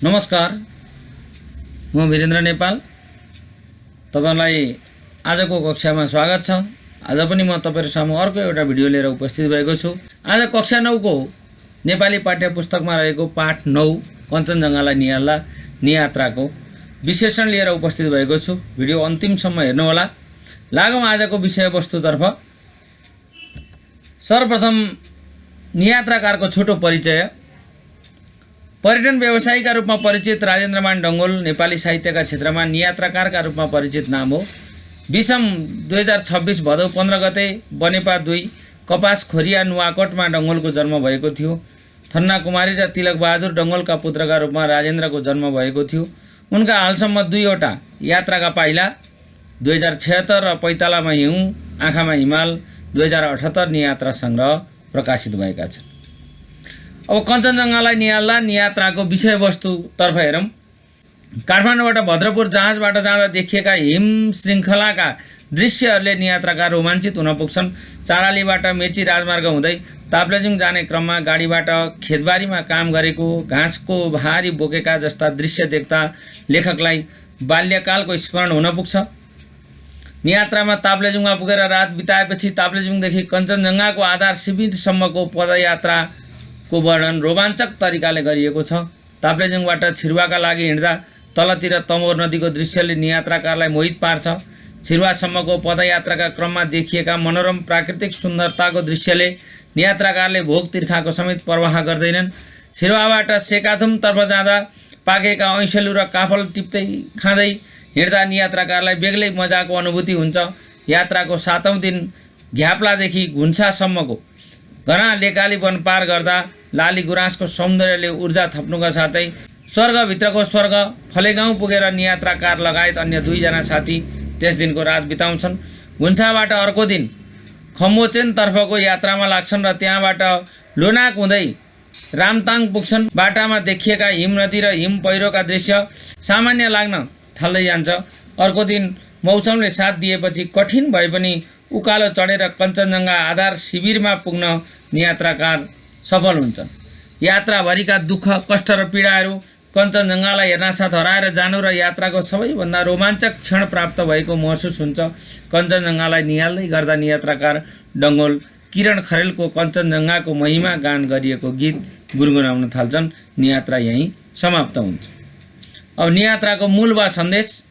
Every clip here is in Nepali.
नमस्कार, म वीरेन्द्र नेपाल। तपाईलाई आजको कक्षामा स्वागत छ। आज पनि म तपाईहरु सामु अर्को एउटा भिडियो लिएर उपस्थित भएको छु। आज कक्षा 9 को नेपाली पाठ्यपुस्तकमा रहेको पाठ 9 कञ्चनजङ्घालाई नियाल्दा नियात्राको विश्लेषण लिएर उपस्थित भएको छु। भिडियो अन्तिमसम्म हेर्नु होला। लागौं आजको विषयवस्तुतर्फ। सर्वप्रथम नियात्राकारको छोटो परिचय। पर्यटन व्यवसायीका रूपमा परिचित राजेन्द्रमान डङ्गोल नेपाली साहित्यका क्षेत्रमा नियात्राकारका रूपमा परिचित नाम हो। विषम 2026 भदौ 15 गते बनेपा 2 कपास खोरिया नुवाकोटमा डङ्गोलको जन्म भएको थियो। थन्ना कुमारी र तिलक बहादुर डङ्गोलका पुत्रका रूपमा राजेन्द्रको जन्म भएको थियो। उनका हालसम्म 2 वटा यात्राका पाइला 2076 र पैतालामा हिउँ आँखामा हिमाल 2078 नियात्रा संग्रह प्रकाशित भएका छन्। अब कञ्चनजङ्घालाई नियाल्दा नियात्राको विषयवस्तुतर्फ हेरौँ। काठमाडौँबाट भद्रपुर जहाजबाट जाँदा देखिएका हिम श्रृङ्खलाका दृश्यहरूले नियात्राका रोमाञ्चित हुन पुग्छन्। चारालीबाट मेची राजमार्ग हुँदै ताप्लेजुङ जाने क्रममा गाडीबाट खेतबारीमा काम गरेको घाँसको भारी बोकेका जस्ता दृश्य देख्दा लेखकलाई बाल्यकालको स्मरण हुन पुग्छ। नियात्रामा ताप्लेजुङमा पुगेर रात बिताएपछि ताप्लेजुङदेखि कञ्चनजङ्घाको आधार शिविरसम्मको पदयात्राको वर्णन रोमाञ्चक तरिकाले गरिएको छ। ताप्लेजुङबाट छिरुवाका लागि हिँड्दा तलतिर तमोर नदीको दृश्यले नियात्राकारलाई मोहित पार्छ। छिरुवासम्मको पदयात्राका क्रममा देखिएका मनोरम प्राकृतिक सुन्दरताको दृश्यले नियात्राकारले भोग तिर्खाको समेत परवाह गर्दैनन्। छिरुवाबाट सेकाथुमतर्फ जाँदा पाकेका ऐँसेलु र काफल टिप्दै खाँदै हिँड्दा नियात्राकारलाई बेग्लै मजाको अनुभूति हुन्छ। यात्राको 7औं दिन घ्याप्लादेखि घुन्सासम्मको घना लेकाली वन पार गर्दा लाली गुराँसको सौन्दर्यले ऊर्जा थप्नुका साथै स्वर्गभित्रको स्वर्ग फलेगाउँ पुगेर नियात्राकार लगायत अन्य 2 जना साथी त्यस दिनको रात बिताउँछन्। घुन्साबाट अर्को दिन खम्बोचेनतर्फको यात्रामा लाग्छन् र त्यहाँबाट लोनाक हुँदै रामताङ पुग्छन्। बाटामा देखिएका हिम नदी र हिम पहिरोका दृश्य सामान्य लाग्न थाल्दै जान्छ। अर्को दिन मौसमले साथ दिएपछि कठिन भए पनि उकालो चढेर कञ्चनजङ्घा आधार शिविरमा पुग्न नियात्राकार सफल हुन्छन्। यात्राभरिका दुःख कष्ट र पीडाहरू कञ्चनजङ्घालाई हेर्नासाथ हराएर जानु र यात्राको सबैभन्दा रोमाञ्चक क्षण प्राप्त भएको महसुस हुन्छ। कञ्चनजङ्घालाई निहाल्दै गर्दा नियात्राकार डङ्गोल किरण खरेलको कञ्चनजङ्घाको महिमा गान गरिएको गीत गुनगुनाउन थाल्छन्। नियात्रा यहीं समाप्त हुन्छ। अब नियात्राको मूल वा सन्देश।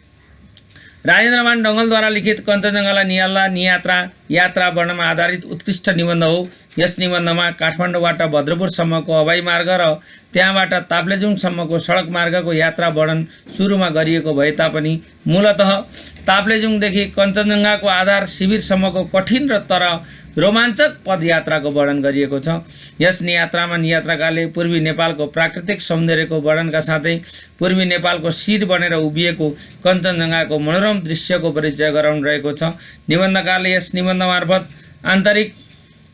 राजेन्द्रमान डङ्गोलद्वारा लिखित कञ्चनजङ्घालाई नियाल्दा नियात्रा यात्रा वर्णनमा आधारित उत्कृष्ट निबन्ध हो। यस निबन्धमा काठमाडौँबाट भद्रपुरसम्मको हवाई मार्ग र त्यहाँबाट ताप्लेजुङसम्मको सडक मार्गको यात्रा वर्णन सुरुमा गरिएको भए तापनि मूलतः ताप्लेजुङदेखि कञ्चनजङ्घाको आधार शिविरसम्मको कठिन र तर रोमाञ्चक पदयात्राको वर्णन गरिएको छ। यस नियात्रामा नियात्राकारले पूर्वी नेपालको प्राकृतिक सौन्दर्यको वर्णनका साथै पूर्वी नेपालको शिर बनेर उभिएको कञ्चनजङ्घाको मनोरम दृश्यको परिचय गराउनु रहेको छ। निबन्धकारले यस निबन्ध मार्फत आन्तरिक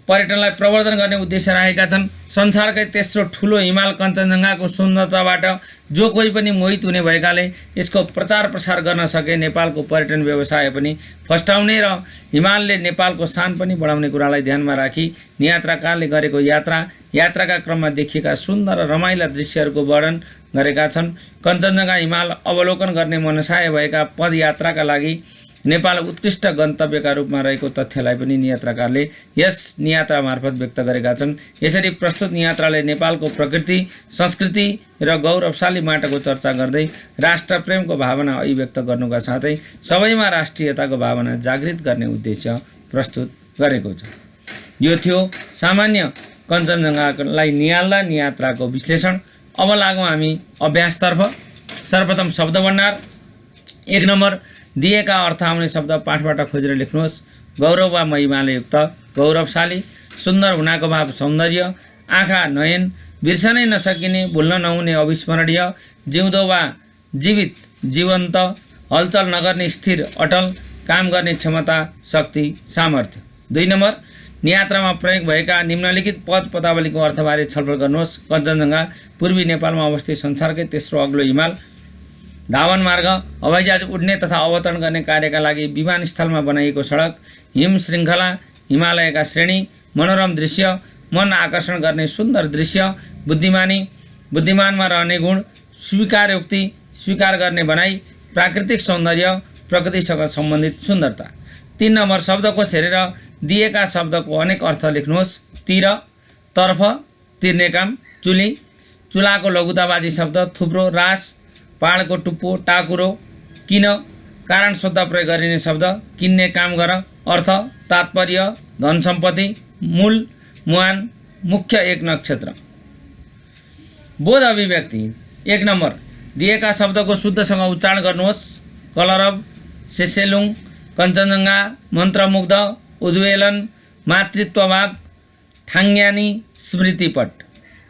पर्यटनलाई प्रवर्धन गर्ने उद्देश्य राखेका छन्। संसारकै तेस्रो ठुलो हिमाल कञ्चनजङ्घाको सुन्दरताबाट जो कोही पनि मोहित हुने भएकाले यसको प्रचार प्रसार गर्न सके नेपालको पर्यटन व्यवसाय पनि फस्टाउने र हिमालले नेपालको शान पनि बढाउने कुरालाई ध्यानमा राखी नियात्राकारले गरेको यात्राका क्रममा देखिएका सुन्दर र रमाइला दृश्यहरूको वर्णन गरेका छन्। कञ्चनजङ्घा हिमाल अवलोकन गर्ने मनसाय भएका पदयात्राका लागि नेपाल उत्कृष्ट गन्तव्यका रूपमा रहेको तथ्यलाई पनि नियात्राकारले यस नियात्रा मार्फत व्यक्त गरेका छन्। यसरी प्रस्तुत नियात्राले नेपालको प्रकृति संस्कृति र गौरवशाली माटोको चर्चा गर्दै राष्ट्रप्रेमको भावना अभिव्यक्त गर्नुका साथै सबैमा राष्ट्रियताको भावना जागृत गर्ने उद्देश्य प्रस्तुत गरेको छ। यो थियो सामान्य कञ्चनजङ्घालाई नियाल्दा नियात्राको विश्लेषण। अब लागौँ हामी अभ्यासतर्फ। सर्वप्रथम शब्द भण्डार। 1 नम्बर दिएका अर्थ आउने शब्द पाठबाट खोजेर लेख्नुहोस्। गौरव वा महिमाले युक्त गौरवशाली, सुन्दर हुनाको भाव सौन्दर्य, आँखा नयन, बिर्सनै नसकिने भुल्न नहुने अविस्मरणीय, जिउँदो वा जीवित जीवन्त, हलचल नगर्ने स्थिर अटल, काम गर्ने क्षमता शक्ति सामर्थ्य। 2 नम्बर नियात्रामा प्रयोग भएका निम्नलिखित पद पदावलीको अर्थबारे छलफल गर्नुहोस्। कञ्चनजङ्घा पूर्वी नेपालमा अवस्थित संसारकै तेस्रो अग्लो हिमाल, धावन मार्ग, हवाईजहाज उड्ने तथा अवतरण गर्ने कार्यका लागि विमानस्थलमा बनाइएको सडक, हिम श्रृङ्खला, हिमालयका श्रेणी, मनोरम दृश्य, मन आकर्षण गर्ने सुन्दर दृश्य, बुद्धिमानमा रहने गुण, स्वीकारोक्ति स्वीकार गर्ने भनाइ, प्राकृतिक सौन्दर्य, प्रकृतिसँग सम्बन्धित सुन्दरता। 3 नम्बर शब्दकोश हेरेर दिएका शब्दको अनेक अर्थ लेख्नुहोस्। तिर, तर्फ, तिर्ने काम, चुली, चुलाको लघुतावाची शब्द, थुप्रो, रास, पहाडको टुप्पो, टाकुरो, किन, कारण सोध्दा प्रयोग गरिने शब्द, किन्ने काम गर, अर्थ, तात्पर्य, धन सम्पत्ति, मूल, मुहान, मुख्य, एक नक्षत्र। बोध अभिव्यक्ति 1 नम्बर दिएका शब्दको शुद्धसँग उच्चारण गर्नुहोस्। कलरव, सेसेलुङ, कञ्चनजङ्घा, मन्त्रमुग्ध, उद्वेलन, मातृत्वभाव, ठाङ्ग्यानी, स्मृतिपट।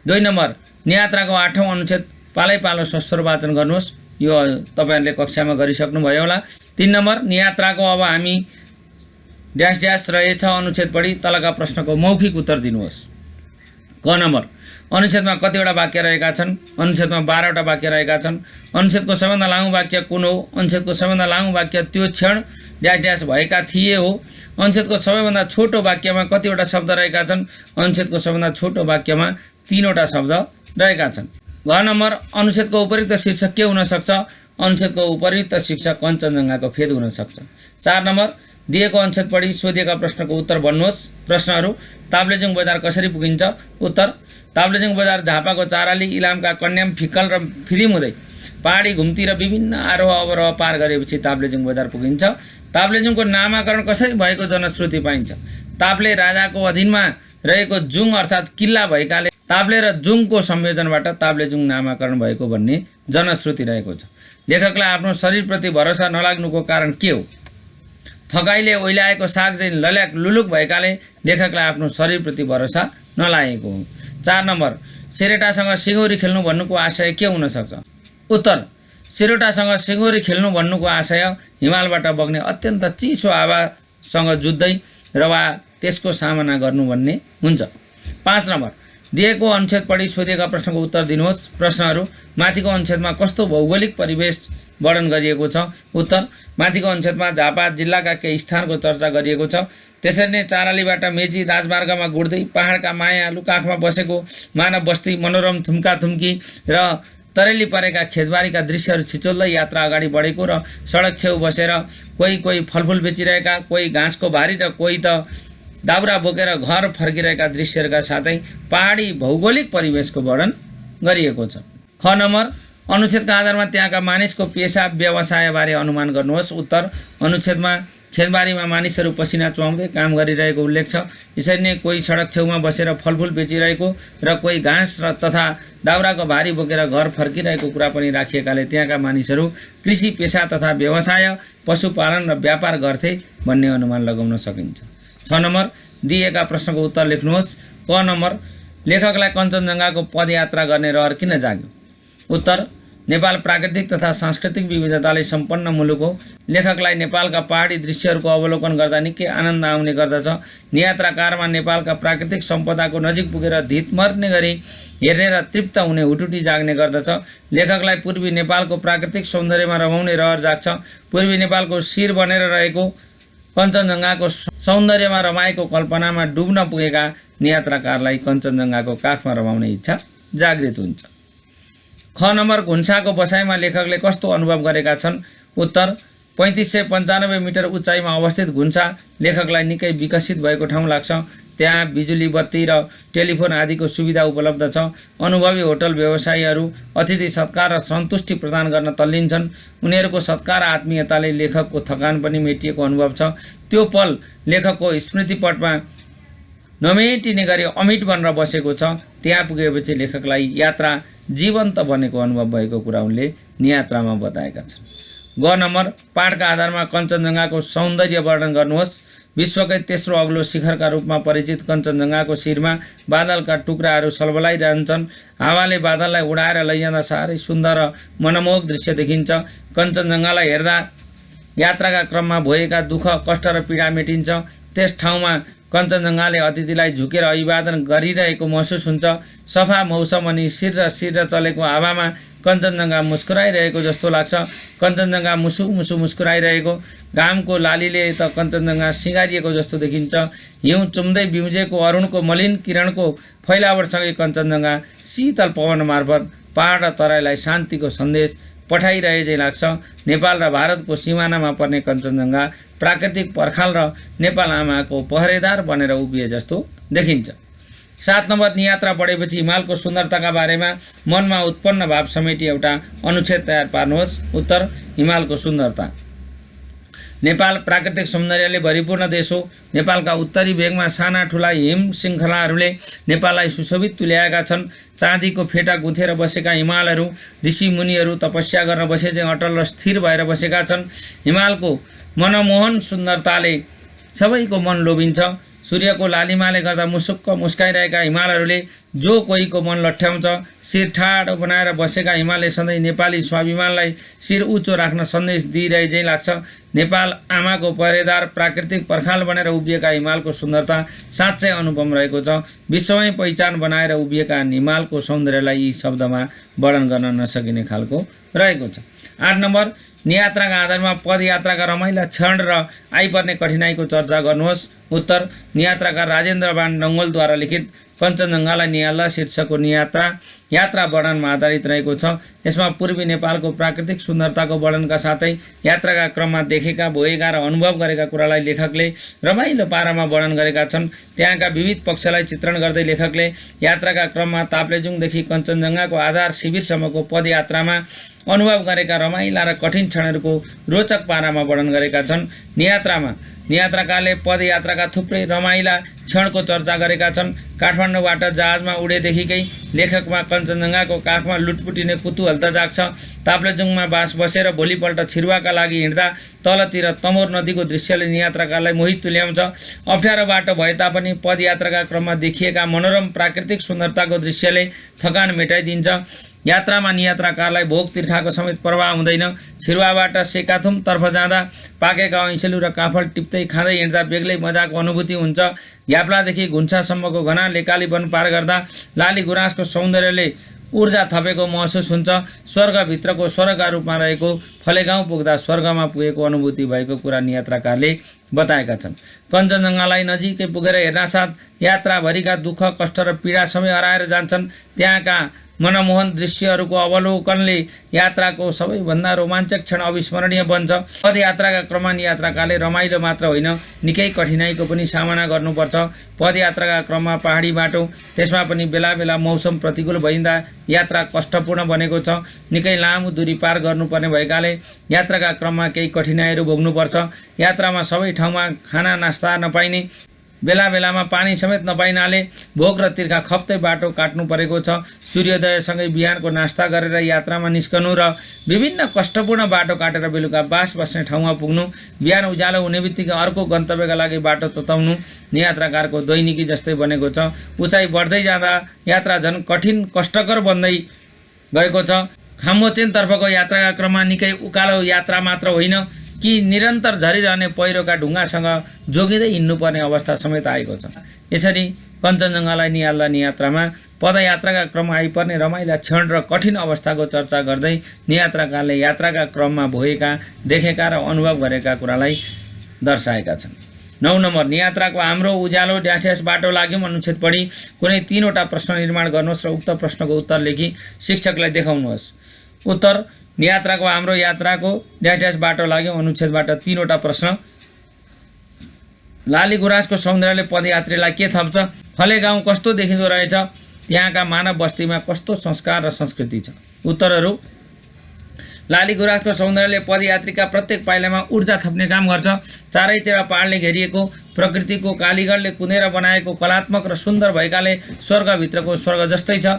2 नम्बर नियात्राको 8औं अनुच्छेद पालै पालो सस्वर वाचन गर्नुहोस्। यो तपाईहरुले कक्षामा गरिसक्नुभयो होला। 3 नम्बर नियात्राको अब हामी ड्यास ड्यास रहेछ अनुच्छेद पढी तलका प्रश्नको मौखिक उत्तर दिनुहोस्। क नम्बर अनुच्छेदमा कतिवटा वाक्य रहेका छन्? अनुच्छेदमा 12वटा वाक्य रहेका छन्। अनुच्छेदको सबैभन्दा लामो वाक्य कुन हो? अनुच्छेदको सबैभन्दा लामो वाक्य त्यो क्षण ड्यास ड्यास भएका थिए हो। अनुच्छेदको सबैभन्दा छोटो वाक्यमा कतिवटा शब्द रहेका छन्? अनुच्छेदको सबैभन्दा छोटो वाक्यमा 3वटा शब्द रहेका छन्। घ नम्बर अनुच्छेदको उपयुक्त शीर्षक के हुन सक्छ? अनुच्छेदको उपयुक्त शीर्षक कञ्चनजङ्घाको फेद हुन सक्छ। 4 नम्बर दिएको अनुच्छेद पढी सोधिएका प्रश्नको उत्तर भन्नुहोस्। प्रश्नहरू: ताप्लेजुङ बजार कसरी पुगिन्छ? उत्तर: ताप्लेजुङ बजार झापाको चाराली, इलामका कन्याम, फिक्कल र फिदिम हुँदै पहाडी घुम्ती र विभिन्न आरोह अवरोह पार गरेपछि ताप्लेजुङ बजार पुगिन्छ। ताप्लेजुङको नामाकरण कसरी भएको जनश्रुति पाइन्छ? ताप्ले राजाको अधीनमा रहेको जुङ अर्थात् किल्ला भएकाले ताप्ले र जुङको संयोजनबाट ताप्लेजुङ नामाकरण भएको भन्ने जनश्रुति रहेको छ। लेखकलाई आफ्नो शरीरप्रति भरोसा नलाग्नुको कारण के हो? थकाइले ओइलाएको साग चाहिँ लल्याक लुलुक भएकाले लेखकलाई आफ्नो शरीरप्रति भरोसा नलागेको हो। 4 नम्बर सिरेटासँग सिङ्गौरी खेल्नु भन्नुको आशय के हुन सक्छ? उत्तर: सिरेटासँग सिङ्गौरी खेल्नु भन्नुको आशय हिमालबाट बग्ने अत्यन्त चिसो हावासँग जुझ्दै र वा त्यसको सामना गर्नु भन्ने हुन्छ। 5 नम्बर दिएको अनुच्छेद पढी सोधिएका प्रश्नको उत्तर दिनुहोस्। प्रश्नहरू: माथिको अनुच्छेदमा कस्तो भौगोलिक परिवेश वर्णन गरिएको छ? उत्तर: माथिको अनुच्छेदमा झापा जिल्लाका केही स्थानको चर्चा गरिएको छ। त्यसरी नै चारालीबाट मेची राजमार्गमा गुड्दै पहाडका मायालु काखमा बसेको मानव बस्ती, मनोरम थुम्का थुम्की र तरेली परेका खेतबारीका दृश्यहरू छिचोल्दै यात्रा अगाडि बढेको र सडक छेउ बसेर कोही फलफुल बेचिरहेका, कोही घाँसको भारी र कोही त दाउरा बोकेर घर फर्किरहेका दृश्यहरूका साथै पहाडी भौगोलिक परिवेशको वर्णन गरिएको छ। ख नम्बर अनुच्छेदका आधारमा त्यहाँका मानिसको पेसा व्यवसायबारे अनुमान गर्नुहोस्। उत्तर: अनुच्छेदमा खेतबारीमा मानिसहरू पसिना चुहाउँदै काम गरिरहेको उल्लेख छ। यसरी नै कोही सडक छेउमा बसेर फलफुल बेचिरहेको र कोही घाँस र तथा दाउराको भारी बोकेर घर फर्किरहेको कुरा पनि राखिएकाले त्यहाँका मानिसहरू कृषि पेसा तथा व्यवसाय, पशुपालन र व्यापार गर्थे भन्ने अनुमान लगाउन सकिन्छ। 6 नम्बर दिएका प्रश्नको उत्तर लेख्नुहोस्। क नम्बर लेखकलाई कञ्चनजङ्घाको पदयात्रा गर्ने रहर किन जाग्यो? उत्तर: नेपाल प्राकृतिक तथा सांस्कृतिक विविधताले सम्पन्न मुलुक हो। लेखकलाई नेपालका पहाडी दृश्यहरूको अवलोकन गर्दा निकै आनन्द आउने गर्दछ। नियात्राकारमा नेपालका प्राकृतिक सम्पदाको नजिक पुगेर धित मर्ने गरी हेर्ने र तृप्त हुने हुटुटी जाग्ने गर्दछ। लेखकलाई पूर्वी नेपालको प्राकृतिक सौन्दर्यमा रमाउने रहर जाग्छ। पूर्वी नेपालको शिर बनेर रहेको कञ्चनजङ्घाको सौन्दर्यमा रमाएको कल्पनामा डुब्न पुगेका नियात्राकारलाई कञ्चनजङ्घाको काखमा रमाउने इच्छा जागृत हुन्छ। ख नम्बर घुन्साको बसाइमा लेखकले कस्तो अनुभव गरेका छन्? उत्तर: 3595 मिटर उचाइमा अवस्थित घुन्सा लेखकलाई निकै विकसित भएको ठाउँ लाग्छ। त्यहाँ बिजुली बत्ती र टेलिफोन आदिको सुविधा उपलब्ध छ। अनुभवी होटल व्यवसायीहरू अतिथि सत्कार र सन्तुष्टि प्रदान गर्न तल्लिन्छन्। उनीहरूको सत्कार र आत्मीयताले लेखकको थकान पनि मेटिएको अनुभव छ। त्यो पल लेखकको स्मृतिपटमा नमेटिने गरी अमिट बनेर बसेको छ। त्यहाँ पुगेपछि लेखकलाई यात्रा जीवन्त बनेको अनुभव भएको कुरा उनले नियात्रामा बताएका छन्। ग नम्बर पाठका आधारमा कञ्चनजङ्घाको सौन्दर्य वर्णन गर्नुहोस्। विश्वकै तेस्रो अग्लो शिखरका रूपमा परिचित कञ्चनजङ्घाको शिरमा बादलका टुक्राहरू सलबलाइरहन्छन्। हावाले बादललाई उडाएर लैजाँदा साह्रै सुन्दर र मनमोहक दृश्य देखिन्छ। कञ्चनजङ्घालाई हेर्दा यात्राका क्रममा भएका दुःख, कष्ट र पीडा मेटिन्छ। त्यस ठाउँमा कञ्चनजङ्घाले अतिथिलाई झुकेर अभिवादन गरिरहेको महसुस हुन्छ। सफा मौसम अनि शिर चलेको हावामा कञ्चनजङ्घा मुस्कुराइरहेको जस्तो लाग्छ। कञ्चनजङ्घा मुसु मुस्कुराइरहेको, घामको लालीले त कञ्चनजङ्घा सिँगारिएको जस्तो देखिन्छ। हिउँ चुम्दै बिउजेको अरुणको मलिन किरणको फैलावटसँगै कञ्चनजङ्घा शीतल पवन मार्फत पहाड र तराईलाई शान्तिको सन्देश पठाइरहे चाहिँ लाग्छ। नेपाल र भारतको सिमानामा पर्ने कञ्चनजङ्घा प्राकृतिक पर्खाल र नेपाल आमाको पहरेदार बनेर उभिए जस्तो देखिन्छ। 7 नम्बर, नियात्रा बढेपछि हिमालको सुन्दरताका बारेमा मनमा उत्पन्न भाव समेटी एउटा अनुच्छेद तयार पार्नुहोस्। उत्तर, हिमालको सुन्दरता। नेपाल प्राकृतिक सौन्दर्यले भरिपूर्ण देश हो। नेपालका उत्तरी भेगमा साना ठुला हिम श्रृङ्खलाहरूले नेपाललाई सुशोभित तुल्याएका छन्। चाँदीको फेटा गुथेर बसेका हिमालहरू ऋषि मुनिहरू तपस्या गर्न बसे चाहिँ अटल र स्थिर भएर बसेका छन्। हिमालको मनमोहन सुन्दरताले सबैको मन लोभिन्छ। सूर्यको लालिमाले गर्दा मुसुक्क मुस्काइरहेका हिमालहरूले जो कोहीको मन लट्ठ्याउँछ। शिर ठाडो बनाएर बसेका हिमालले सधैँ नेपाली स्वाभिमानलाई शिर उच्चो राख्न सन्देश दिइरहे चाहिँ लाग्छ। नेपाल आमाको पहरेदार प्राकृतिक पर्खाल बनेर उभिएका हिमालको सुन्दरता साँच्चै अनुपम रहेको छ। विश्वमै पहिचान बनाएर उभिएका हिमालको सौन्दर्यलाई यी शब्दमा वर्णन गर्न नसकिने खालको रहेको छ। 8 नम्बर, नियात्राका आधारमा पदयात्राका रमाइला क्षण र आइपर्ने कठिनाइको चर्चा गर्नुहोस्। उत्तर, नियात्राकार राजेन्द्रमान डङ्गोलद्वारा लिखित कञ्चनजङ्घालाई नियाल्दा शीर्षकको नियात्रा यात्रा वर्णनमा आधारित रहेको छ। यसमा पूर्वी नेपालको प्राकृतिक सुन्दरताको वर्णनका साथै यात्राका क्रममा देखेका, भोगेका र अनुभव गरेका कुरालाई लेखकले रमाइलो पारामा वर्णन गरेका छन्। त्यहाँका विविध पक्षलाई चित्रण गर्दै लेखकले यात्राका क्रममा ताप्लेजुङदेखि कञ्चनजङ्घाको आधार शिविरसम्मको पदयात्रामा अनुभव गरेका रमाइला र कठिन क्षणहरूको रोचक पारामा वर्णन गरेका छन्। नियात्राकारले पदयात्राका थुप्रै रमाइला क्षणको चर्चा गरेका छन्। काठमाडौँबाट जहाजमा उडेदेखिकै लेखकमा कञ्चनजङ्घाको काखमा लुटपुटिने कुतूहल त जाग्छ। ताप्लेजुङमा बास बसेर भोलिपल्ट छिरुवाका लागि हिँड्दा तलतिर तमोर नदीको दृश्यले नियात्राकारलाई मोहित तुल्याउँछ। अप्ठ्यारो बाटो भए तापनि पदयात्राका क्रममा देखिएका मनोरम प्राकृतिक सुन्दरताको दृश्यले थकान मेटाइदिन्छ। यात्रामा नियात्राकारलाई भोक तिर्खाको समेत प्रभाव हुँदैन। छिरुवाबाट सेकाथुमतर्फ जाँदा पाकेका ऐँसेलु र काफल टिप्दै खाँदै हिँड्दा बेग्लै मजाको अनुभूति हुन्छ। याप्लादेखि घुन्सासम्मको घना लेकाली वन पार गर्दा लाली गुराँसको सौन्दर्यले ऊर्जा थपेको महसुस हुन्छ। स्वर्गभित्रको स्वर्गका रूपमा रहेको फलेगाउँ पुग्दा स्वर्गमा पुगेको अनुभूति भएको कुरा नियात्राकारले बताएका छन्। कञ्चनजङ्घालाई नजिकै पुगेर हेर्नासाथ यात्राभरिका दुःख, कष्ट र पीडा सबै हराएर जान्छन्। त्यहाँका मनमोहन दृश्यहरूको अवलोकनले यात्राको सबैभन्दा रोमाञ्चक क्षण अविस्मरणीय बन्छ। पदयात्राका क्रममा यात्राकाले रमाइलो मात्र होइन, निकै कठिनाइको पनि सामना गर्नुपर्छ। पदयात्राका क्रममा पहाडी बाटो, त्यसमा पनि बेला बेला मौसम प्रतिकूल भइँदा यात्रा कष्टपूर्ण बनेको छ। निकै लामो दूरी पार गर्नुपर्ने भएकाले यात्राका क्रममा केही कठिनाइहरू भोग्नुपर्छ। यात्रामा सबै ठाउँमा खाना नास्ता नपाइने, बेला बेलामा पानी समेत नपाइनाले भोक र तिर्खा खप्दै बाटो काट्नु परेको छ। सूर्योदयसँगै बिहानको नास्ता गरेर यात्रामा निस्कनु र विभिन्न कष्टपूर्ण बाटो काटेर बेलुका बास बस्ने ठाउँमा पुग्नु, बिहान उज्यालो हुने बित्तिकै अर्को गन्तव्यका लागि बाटो तताउनु नियात्राकारको दैनिकी जस्तै बनेको छ। उचाइ बढ्दै जाँदा यात्रा झन् कठिन कष्टकर बन्दै गएको छ। खामोचेनतर्फको यात्राका क्रममा निकै उकालो यात्रा मात्र होइन कि निरन्तर झरिरहने पहिरोका ढुङ्गासँग जोगिँदै हिँड्नुपर्ने अवस्था समेत आएको छ। यसरी कञ्चनजङ्घालाई नियाल्दा नियात्रामा पदयात्राका क्रममा आइपर्ने रमाइला क्षण र कठिन अवस्थाको चर्चा गर्दै नियात्राकारले यात्राका क्रममा भोगेका, देखेका र अनुभव गरेका कुरालाई दर्शाएका छन्। 9 नम्बर, नियात्राको हाम्रो उज्यालो ड्याठ्यास बाटो लाग्यौँ अनुच्छेद पढी कुनै 3वटा प्रश्न निर्माण गर्नुहोस् र उक्त प्रश्नको उत्तर लेखी शिक्षकलाई देखाउनुहोस्। उत्तर, नियात्राको हाम्रो यात्राको ड्याठ्यास बाटो लाग्यौँ अनुच्छेदबाट 3वटा प्रश्न। लाली गुराँसको सौन्दर्यले पदयात्रीलाई के थप्छ? फलेगाउँ कस्तो देखिँदो रहेछ? त्यहाँका मानव बस्तीमा कस्तो संस्कार र संस्कृति छ? उत्तरहरू: लाली गुराँसको सौन्दर्यले पदयात्रीका प्रत्येक पाइलामा ऊर्जा थप्ने काम गर्छ। चारैतिर पहाडले घेरिएको प्रकृतिको कालीगढले कुदेर बनाएको कलात्मक र सुन्दर भएकाले स्वर्गभित्रको स्वर्ग जस्तै छ।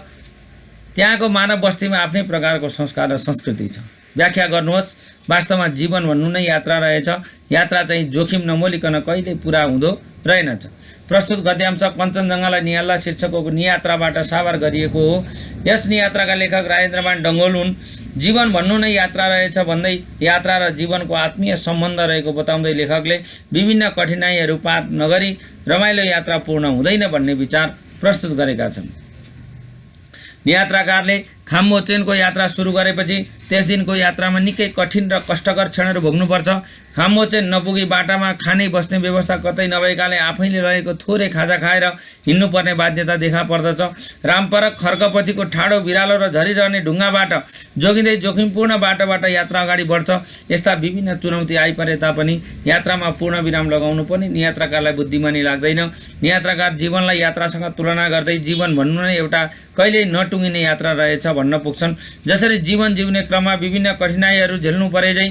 त्यहाँको मानव बस्तीमा आफ्नै प्रकारको संस्कार र संस्कृति छ। व्याख्या गर्नुहोस्। वास्तवमा जीवन भन्नु नै यात्रा रहेछ। यात्रा चाहिँ जोखिम नमोलिकन कहिले पुरा हुँदो रहेनछ। प्रस्तुत गद्यांश कञ्चनजङ्घालाई नियाल्दा शीर्षकको नियात्राबाट साभार गरिएको हो। यस नियात्राका लेखक राजेन्द्रमान डङ्गोल हुन्। जीवन भन्नु नै यात्रा रहेछ भन्दै यात्रा र जीवनको आत्मीय सम्बन्ध रहेको बताउँदै लेखकले विभिन्न कठिनाइहरू पार नगरी रमाइलो यात्रा पूर्ण हुँदैन भन्ने विचार प्रस्तुत गरेका छन्। नियात्राकारले खाममोचेनको यात्रा सुरु गरेपछि त्यस दिनको यात्रामा निकै कठिन र कष्टकर क्षणहरू भोग्नुपर्छ। खाममोचेन नपुगी बाटामा खाने बस्ने व्यवस्था कतै नभएकाले आफैले रहेको थोरै खाजा खाएर हिँड्नुपर्ने बाध्यता देखा पर्दछ। रामपरक खर्कपछिको ठाडो बिरालो र झरिरहने ढुङ्गाबाट जोगिँदै जोखिमपूर्ण बाटोबाट यात्रा अगाडि बढ्छ। यस्ता विभिन्न चुनौती आइपरे तापनि यात्रामा पूर्ण विराम लगाउनु पनि नियात्राकारलाई बुद्धिमानी लाग्दैन। नियात्राकार जीवनलाई यात्रासँग तुलना गर्दै जीवन भन्नु नै एउटा कहिल्यै नटुङ्गिने यात्रा रहेछ भन्न पुग्छन्। जसरी जीवन जिउने क्रममा विभिन्न कठिनाइहरू झेल्नु परेझै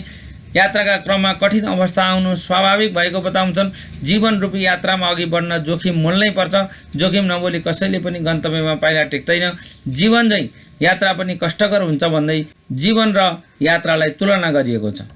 यात्राका क्रममा कठिन अवस्था आउनु स्वाभाविक भएको बताउँछन्। जीवन रूपी यात्रामा अघि बढ्न जोखिम मोल्नै पर्छ। जोखिम नमोली कसैले पनि गन्तव्यमा पाइला टेक्दैन। जीवन झैँ यात्रा पनि कष्टकर हुन्छ भन्दै जीवन र यात्रालाई तुलना गरिएको छ।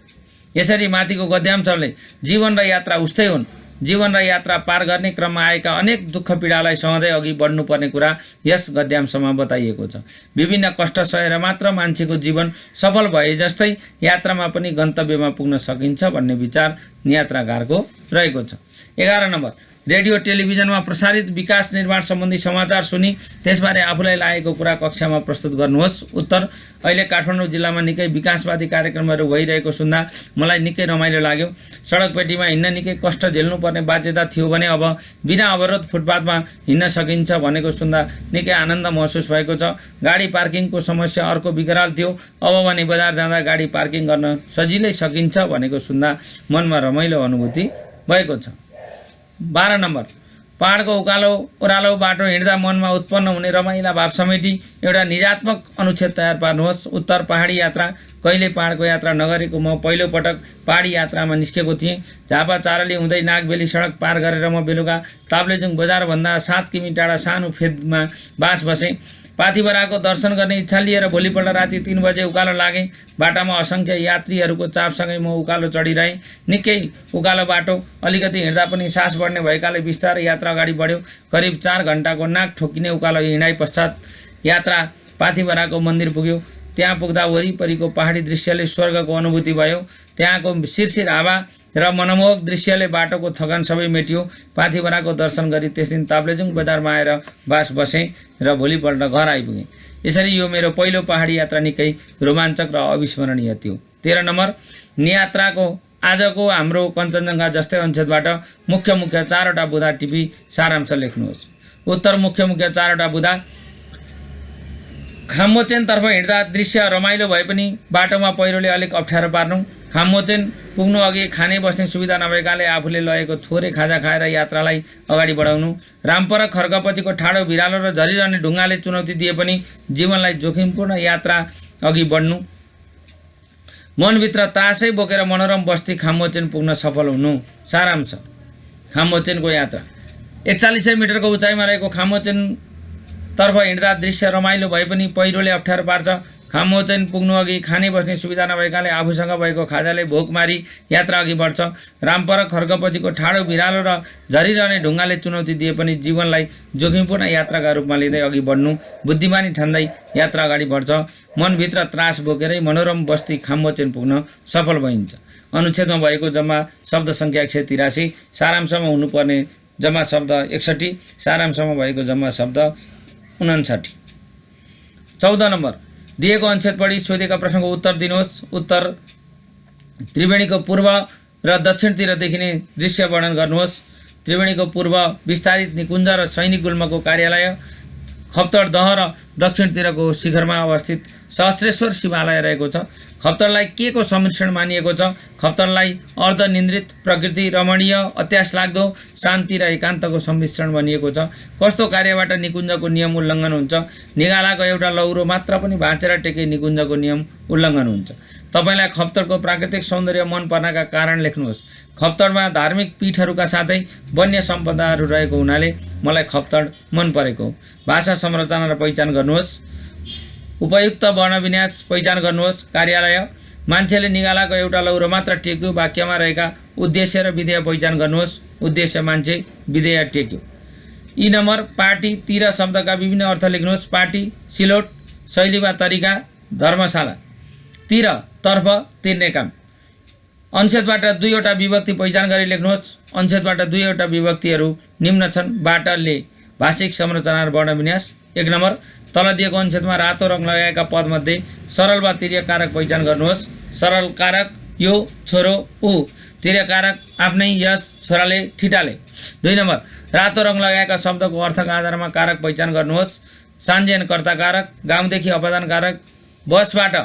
यसरी माथिको गद्यांशले जीवन र यात्रा उस्तै हुन्। जीवन र यात्रा पार गर्ने क्रममा आएका अनेक दुःख पीडालाई सहँदै अघि बढ्नुपर्ने कुरा यस गद्यांशमा बताइएको छ। विभिन्न कष्ट सहेर मात्र मान्छेको जीवन सफल भए जस्तै यात्रामा पनि गन्तव्यमा पुग्न सकिन्छ भन्ने विचार नियात्राकारको रहेको छ। 11 नम्बर, रेडियो टेलिभिजनमा प्रसारित विकास निर्माण सम्बन्धी समाचार सुनि त्यसबारे आफूलाई लागेको कुरा कक्षामा प्रस्तुत गर्नुहोस्। उत्तर, अहिले काठमाडौँ जिल्लामा निकै विकासवादी कार्यक्रमहरू भइरहेको सुन्दा मलाई निकै रमाइलो लाग्यो। सडकपेटीमा हिँड्न निकै कष्ट झेल्नुपर्ने बाध्यता थियो भने अब बिना अवरोध फुटपाथमा हिँड्न सकिन्छ भनेको सुन्दा निकै आनन्द महसुस भएको छ। गाडी पार्किङको समस्या अर्को विकराल थियो, अब भने बजार जाँदा गाडी पार्किङ गर्न सजिलै सकिन्छ भनेको सुन्दा मनमा रमाइलो अनुभूति भएको छ। 12 नम्बर, पहाडको उकालो ओह्रालो बाटो हिँड्दा मनमा उत्पन्न हुने रमाइला भाव समेटी एउटा निजात्मक अनुच्छेद तयार पार्नुहोस्। उत्तर, पहाडी यात्रा। कहिले पहाडको यात्रा नगरेको म पहिलो पटक पहाडी यात्रामा निस्केको थिएँ। झापा चारली हुँदै नागबेली सडक पार गरेर म बेलुका ताप्लेजुङ बजारभन्दा 7 किमि टाढा सानो फेदमा बास बसेँ। पाथिभराको दर्शन गर्ने इच्छा लिएर भोलिपल्ट राति 3 बजे उकालो लागेँ। बाटामा असङ्ख्य यात्रीहरूको चापसँगै म उकालो चढिरहेँ। निकै उकालो बाटो, अलिकति हिँड्दा पनि सास बढ्ने भएकाले बिस्तारै यात्रा अगाडि बढ्यो। करिब 4 घण्टाको नाक ठोकिने उकालो हिँडाइ पश्चात यात्रा पाथिभराको मन्दिर पुग्यो। त्यहाँ पुग्दा वरिपरिको पहाडी दृश्यले स्वर्गको अनुभूति भयो। त्यहाँको शिरशिर हावा र मनमोहक दृश्यले बाटोको थकान सबै मेटियो। पाथिभराको दर्शन गरी त्यस दिन ताप्लेजुङ बजारमा आएर बास बसेँ र भोलिपल्ट घर आइपुगेँ। यसरी यो मेरो पहिलो पहाडी यात्रा निकै रोमाञ्चक र अविस्मरणीय थियो। 13 नम्बर, नियात्राको आजको हाम्रो कञ्चनजङ्घा जस्तै अनुच्छेदबाट मुख्य 4वटा बुँदा टिपी सारांश लेख्नुहोस्। उत्तर, मुख्य 4वटा बुँदा। खाममोचेनतर्फ हिँड्दा दृश्य रमाइलो भए पनि बाटोमा पहिरोले अलिक अप्ठ्यारो पार्नु। खाममोचेन पुग्नु अघि खाने बस्ने सुविधा नभएकाले आफूले लगेको थोरै खाजा खाएर यात्रालाई अगाडि बढाउनु। रामपरक खर्कपछिको ठाडो भिरालो र झरिरहने ढुङ्गाले चुनौती दिए पनि जीवनलाई जोखिमपूर्ण यात्रा अघि बढ्नु। मनभित्र त्रासै बोकेर मनोरम बस्ती खाममोचेन पुग्न सफल हुनु। सारांश, खाममोचेनको यात्रा। 41 मिटरको उचाइमा रहेको खाममोचेन तर्फ हिँड्दा दृश्य रमाइलो भए पनि पहिरोले अप्ठ्यारो पार्छ। खाममोचेन पुग्नु अघि खाने बस्ने सुविधा नभएकाले आफूसँग भएको खाजाले भोक मारी यात्रा अघि बढ्छ। रामपरक खर्कपछिको ठाडो भिरालो र झरिरहने ढुङ्गाले चुनौती दिए पनि जीवनलाई जोखिमपूर्ण यात्राका रूपमा लिँदै अघि बढ्नु। बुद्धिमानी ठान्दै यात्रा अगाडि बढ्छ। मनभित्र त्रास बोकेरै मनोरम बस्ती खाममोचेन पुग्न सफल भइन्छ। अनुच्छेदमा भएको जम्मा शब्द सङ्ख्या 183, सारांशमा हुनुपर्ने जम्मा शब्द 61, सारांशमा भएको जम्मा शब्द 59। 14 नम्बर, दिएको अनुच्छेद पढी सोधेका प्रश्नको उत्तर दिनुहोस्। उत्तर, त्रिवेणीको पूर्व र दक्षिणतिर देखिने दृश्य वर्णन गर्नुहोस्। त्रिवेणीको पूर्व विस्तारित निकुञ्ज र सैनिक गुल्मको कार्यालय, खप्तड दह र दक्षिणतिरको शिखरमा अवस्थित सहस्रेश्वर शिवालय रहेको छ। खप्तडलाई के को सम्मिश्रण मानिएको छ? खप्तडलाई अर्धनिन्द्रित, प्रकृति रमणीय, अत्यास लाग्दो, शान्ति र एकान्तको सम्मिश्रण भनिएको छ। कस्तो कार्यबाट निकुञ्जको नियम उल्लङ्घन हुन्छ? निगालाको एउटा लौरो मात्र पनि भाँचेर टेके निकुञ्जको नियम उल्लङ्घन हुन्छ। तपाईलाई खप्तडको प्राकृतिक सौन्दर्य मन पर्नका कारण लेख्नुहोस्। खप्तडमा धार्मिक पीठहरूका साथै वन्य सम्पदाहरू रहेको हुनाले मलाई खप्तड मन परेको। भाषा संरचना र पहिचान गर्नुहोस्। उपयुक्त वर्णविन्यास पहिचान गर्नुहोस्। कार्यालय, मान्छेले निगालाको एउटा लौरो मात्र टेक्यो। वाक्यमा रहेका उद्देश्य र विधेय पहिचान गर्नुहोस्। उद्देश्य मान्छे, विधेय टेक्यो। ई नम्बर, पार्टी, तिर शब्दका विभिन्न अर्थ लेख्नुहोस्। पार्टी, सिलोट, शैली वा तरिका, धर्मशाला। तिर, तर्फ, तिर्ने काम। अनुच्छेदबाट 2वटा विभक्ति पहिचान गरी लेख्नुहोस्। अनुच्छेदबाट 2वटा विभक्तिहरू निम्न छन्। बाट, ले। भाषिक संरचना र वर्णविन्यास। 1 नम्बर, तल दिएको अनुच्छेदमा रातो रङ लगाएका पदमध्ये सरल वा तिर्यक कारक पहिचान गर्नुहोस्। सरल कारक यो छोरो ऊ, तिर्यक कारक आफ्नै यस छोराले ठिटाले। 2 नम्बर, रातो रङ लगाएका शब्दको अर्थका आधारमा कारक पहिचान गर्नुहोस्। सान्जेन कर्ता कारक, गाउँदेखि अपादान कारक, बसबाट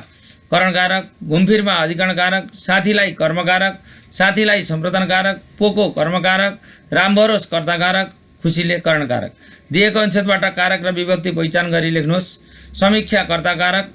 करण कारक, घुमफिरमा अधिकरण कारक, साथीलाई कर्म कारक, साथीलाई सम्प्रदान कारक, पोको कर्म कारक, रामभरोस कर्ता कारक, खुसीले करण कारक। दिएको अनुच्छेदबाट कारक र विभक्ति पहिचान गरी लेख्नुहोस्। समीक्षा कर्ता कारक,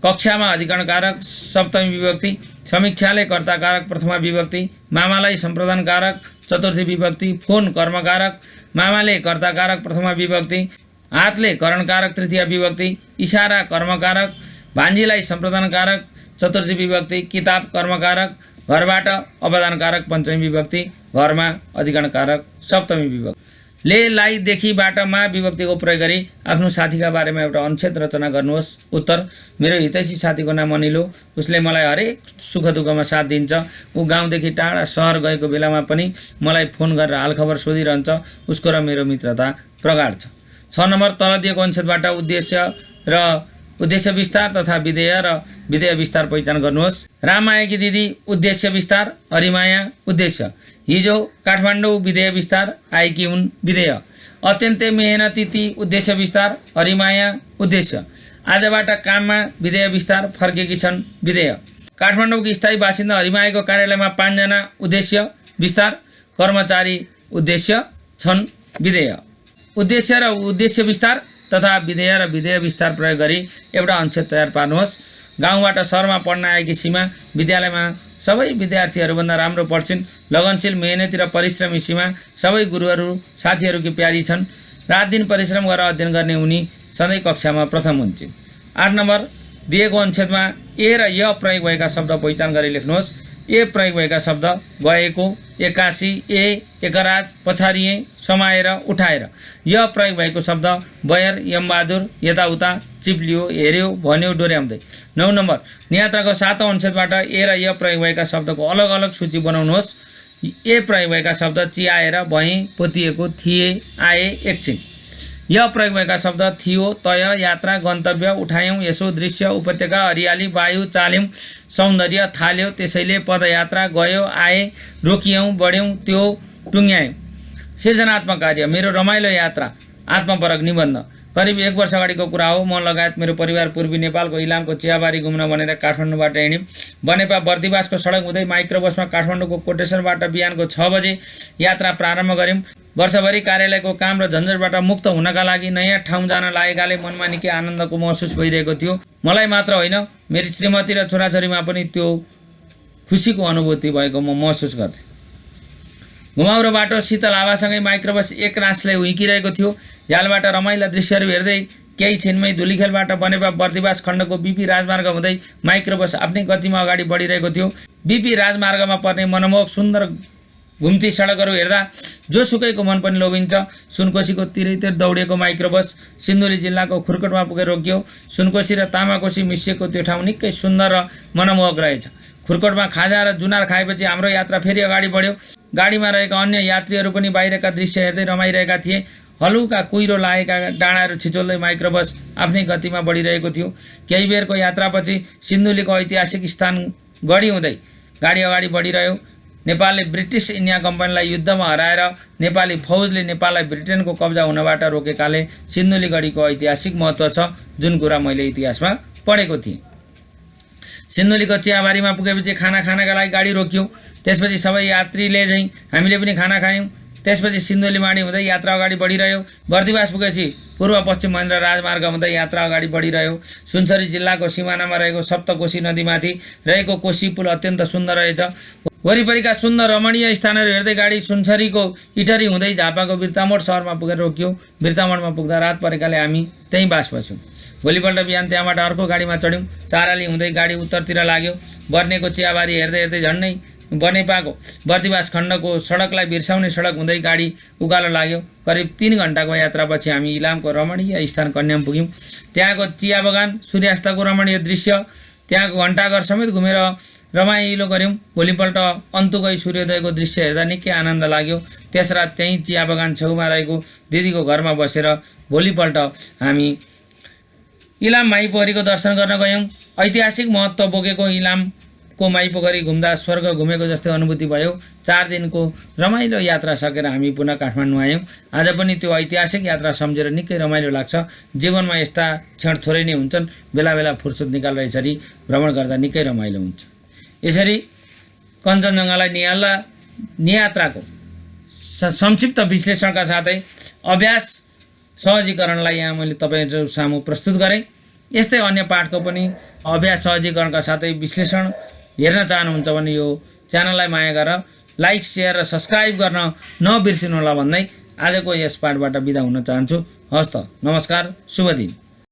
कक्षामा अधिकरण कारक, सप्तमी विभक्ति, समीक्षाले कर्ता कारक प्रथमा विभक्ति, मामालाई सम्प्रदान कारक चतुर्थी विभक्ति, फोन कर्म कारक, मामाले कर्ता कारक प्रथमा विभक्ति, हातले करण कारक तृतीय विभक्ति, इशारा कर्म कारक, भान्जीलाई सम्प्रदान कारक चतुर्थी विभक्ति, किताब कर्म कारक, घरबाट अवदान कारक पञ्चमी विभक्ति, घरमा अधिकरण कारक सप्तमी विभक्ति। ले लाई देखिबाट मा विभक्तिको प्रयोग गरी आफ्नो साथीका बारेमा एउटा अनुच्छेद रचना गर्नुहोस्। उत्तर, मेरो हितैषी साथीको नाम अनिल हो। उसले मलाई हरेक सुख दुःखमा साथ दिन्छ। ऊ गाउँदेखि टाढा सहर गएको बेलामा पनि मलाई फोन गरेर हालखबर सोधिरहन्छ। उसको र मेरो मित्रता प्रगाढ छ। 6 नम्बर, तल दिएको अनुच्छेदबाट उद्देश्य विस्तार तथा विधेय र विधेय विस्तार पहिचान गर्नुहोस्। राममायाकी दिदी उद्देश्य विस्तार, हरिमाया उद्देश्य। हिजो काठमाडौँ विधेय विस्तार, आएकी हुन् विधेय। अत्यन्तै मेहनती ती उद्देश्य विस्तार, हरिमाया उद्देश्य। आजबाट काममा विधेय विस्तार, फर्केकी छन् विधेय। काठमाडौँकी स्थायी बासिन्दा हरिमायाको कार्यालयमा 5 जना उद्देश्य विस्तार कर्मचारी उद्देश्य छन् विधेय। उद्देश्य र उद्देश्य विस्तार तथा विधेय र विधेय विस्तार प्रयोग गरी एउटा अनुच्छेद तयार पार्नुहोस्। गाउँबाट सहरमा पढ्न आएकी सीमा विद्यालयमा सबै विद्यार्थीहरूभन्दा राम्रो पढ्छिन्। लगनशील, मेहनती र परिश्रमी सीमा सबै गुरुहरू साथीहरूकी प्यारी छन्। रात दिन परिश्रम गरेर अध्ययन गर्ने उनी सधैँ कक्षामा प्रथम हुन्छन्। 8 नम्बर, दिएको अनुच्छेदमा ए र य प्रयोग भएका शब्द पहिचान गरी लेख्नुहोस्। ए प्रयोग भएका शब्द गएको, एक्कासी, एकराज, पछारिए, समाएर, उठाएर। य प्रयोग भएको शब्द बयर, यमबहादुर, यताउता, चिप्लियो, हेऱ्यो, भन्यो, डोर्याउँदै। 9 नम्बर, नियात्राको 7औं अनुच्छेदबाट ए र य प्रयोग भएका शब्दको अलग अलग सूची बनाउनुहोस्। ए प्रयोग भएका शब्द चियाएर, भएँ, पोतिएको, थिए, आए, एकछिन। य प्रयोग भएका शब्द थियो, तय, यात्रा, गन्तव्य, उठायौँ, यसो, दृश्य, उपत्यका, हरियाली, वायु, चाल्यौँ, सौन्दर्य, थाल्यो, त्यसैले, पदयात्रा, गयो, आए, रोकियौँ, बढ्यौँ, त्यो, टुङ्ग्यायौँ। सृजनात्मक कार्य, मेरो रमाइलो यात्रा, आत्मपरक निबन्ध। करिब 1 वर्ष अगाडिको कुरा हो। म लगायत मेरो परिवार पूर्वी नेपालको इलामको चियाबारी घुम्न भनेर काठमाडौँबाट हिँड्यौँ। बनेपा बर्दिवासको सडक हुँदै माइक्रो बसमा काठमाडौँको कोटेश्वरबाट बिहानको 6 बजे यात्रा प्रारम्भ गऱ्यौँ। वर्षभरि कार्यालयको काम र झन्झटबाट मुक्त हुनका लागि नयाँ ठाउँ जान लागेकाले मनमा निकै आनन्दको महसुस भइरहेको थियो। मलाई मात्र होइन, मेरी श्रीमती र छोराछोरीमा पनि त्यो खुसीको अनुभूति भएको म महसुस गर्थेँ। घुमाउरो बाटो, शीतल हावासँगै माइक्रोबस एक नासले हुइकिरहेको थियो। झ्यालबाट रमाइला दृश्यहरू हेर्दै केही छिनमै धुलीखेलबाट बनेपा बर्दिवास खण्डको बीपी राजमार्ग हुँदै माइक्रोबस आफ्नै गतिमा अगाडि बढिरहेको थियो। बीपी राजमार्गमा पर्ने मनमोहक सुन्दर घुम्ती सडकहरू हेर्दा जोसुकैको मन पनि लोभिन्छ। सुनकोसीको तिरैतिर दौडिएको माइक्रोबस सिन्धुली जिल्लाको खुर्कोटमा पुगेर रोकियो। सुनकोसी र तामाकोसी मिसिएको त्यो ठाउँ निकै सुन्दर र मनमोहक रहेछ। खुर्कोटमा खाजा र जुनार खाएपछि हाम्रो यात्रा फेरि अगाडि बढ्यो। गाडीमा रहेका अन्य यात्रीहरू पनि बाहिरका दृश्य हेर्दै रमाइरहेका थिए। हलुका कुहिरो लागेका डाँडाहरू छिचोल्दै माइक्रोबस आफ्नै गतिमा बढिरहेको थियो। केही बेरको यात्रापछि सिन्धुलीको ऐतिहासिक स्थान गढी हुँदै गाडी अगाडि बढिरह्यो। नेपालले ब्रिटिस इन्डिया कम्पनीलाई युद्धमा हराएर नेपाली फौजले नेपाललाई ब्रिटेनको कब्जा हुनबाट रोकेकाले सिन्धुली गढीको ऐतिहासिक महत्त्व छ, जुन कुरा मैले इतिहासमा पढेको थिएँ। सिन्धुलीको चियाबारीमा पुगेपछि खाना खानका लागि गाडी रोकियो। त्यसपछि सबै यात्रीले चाहिँ हामीले पनि खाना खायौँ। त्यसपछि सिन्धुलीमाडी हुँदै यात्रा अगाडि बढिरह्यो। बर्दिवास पुगेपछि पूर्व पश्चिम महेन्द्र राजमार्ग हुँदै यात्रा अगाडि बढिरह्यो। सुनसरी जिल्लाको सिमानामा रहेको सप्तकोशी नदीमाथि रहेको कोशी पुल अत्यन्त सुन्दर रहेछ। वरिपरिका सुन्दर रमणीय स्थानहरू हेर्दै गाडी सुनसरीको इटरी हुँदै झापाको बिर्तामोड सहरमा पुगेर रोकियो। बिर्तामोडमा पुग्दा रात परेकाले हामी त्यहीँ बास बस्यौँ। भोलिपल्ट बिहान त्यहाँबाट अर्को गाडीमा चढ्यौँ। चाराली हुँदै गाडी उत्तरतिर लाग्यो। बर्नेको चियाबारी हेर्दै हेर्दै झन्डै बनेपाको बर्दिवास खण्डको सडकलाई बिर्साउने सडक हुँदै गाडी उकालो लाग्यो। करिब 3 घण्टाको यात्रापछि हामी इलामको रमणीय स्थान कन्याम पुग्यौँ। त्यहाँको चिया बगान, सूर्यास्तको रमणीय दृश्य, त्यहाँको घण्टाघर समेत घुमेर रमाइलो गऱ्यौँ। भोलिपल्ट अन्तु गई सूर्योदयको दृश्य हेर्दा निकै आनन्द लाग्यो। त्यस रात त्यहीँ चिया बगान छेउमा रहेको दिदीको घरमा बसेर भोलिपल्ट हामी इलाम माई पोखरीको दर्शन गर्न गयौँ। ऐतिहासिक महत्त्व बोकेको इलामको माई पोखरी घुम्दा स्वर्ग घुमेको जस्तै अनुभूति भयो। 4 दिनको रमाइलो यात्रा सकेर हामी पुनः काठमाडौँ आयौँ। आज पनि त्यो ऐतिहासिक यात्रा सम्झेर निकै रमाइलो लाग्छ। जीवनमा यस्ता क्षण थोरै नै हुन्छन्। बेला बेला फुर्सद निकालेर यसरी भ्रमण गर्दा निकै रमाइलो हुन्छ। यसरी कञ्चनजङ्घालाई नियात्राको संक्षिप्त विश्लेषणका साथै अभ्यास सहजीकरणलाई यहाँ मैले तपाईहरु सामु प्रस्तुत गरेँ। यस्तै अन्य पाठको पनि अभ्यास सहजीकरणका साथै विश्लेषण हेर्न चाहनुहुन्छ भने यो च्यानललाई माया गरेर लाइक, शेयर र सब्स्क्राइब गर्न नबिर्सिनु होला भन्दै आजको यस पाठबाट बिदा हुन चाहन्छु। हस्त, नमस्कार, शुभ दिन।